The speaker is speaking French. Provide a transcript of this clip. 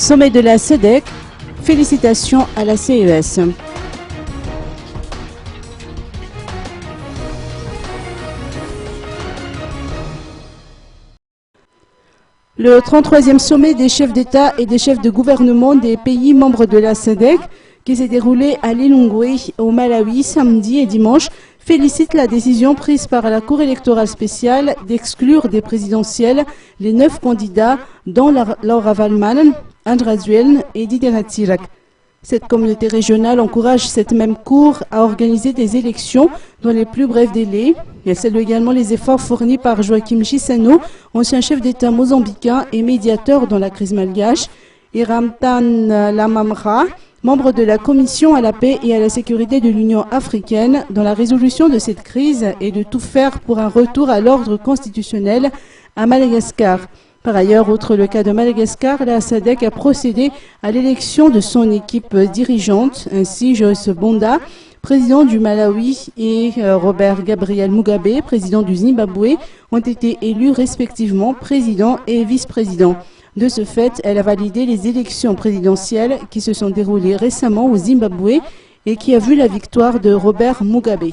Sommet de la SEDEC, félicitations à la CES. Le 33e sommet des chefs d'État et des chefs de gouvernement des pays membres de la SEDEC, qui s'est déroulé à Lilongwe, au Malawi, samedi et dimanche, félicite la décision prise par la Cour électorale spéciale d'exclure des présidentielles les 9 candidats, dont Laura Valman, Andra Zuel et Didier Ratsirak. Cette communauté régionale encourage cette même Cour à organiser des élections dans les plus brefs délais. Elle salue également les efforts fournis par Joachim Chissano, ancien chef d'État mozambicain et médiateur dans la crise malgache, et Ramtan Lamamra, membre de la Commission à la paix et à la sécurité de l'Union africaine, dans la résolution de cette crise et de tout faire pour un retour à l'ordre constitutionnel à Madagascar. Par ailleurs, outre le cas de Madagascar, la SEDEC a procédé à l'élection de son équipe dirigeante. Ainsi, Joyce Banda, président du Malawi, et Robert Gabriel Mugabe, président du Zimbabwe, ont été élus respectivement président et vice-président. De ce fait, elle a validé les élections présidentielles qui se sont déroulées récemment au Zimbabwe et qui a vu la victoire de Robert Mugabe.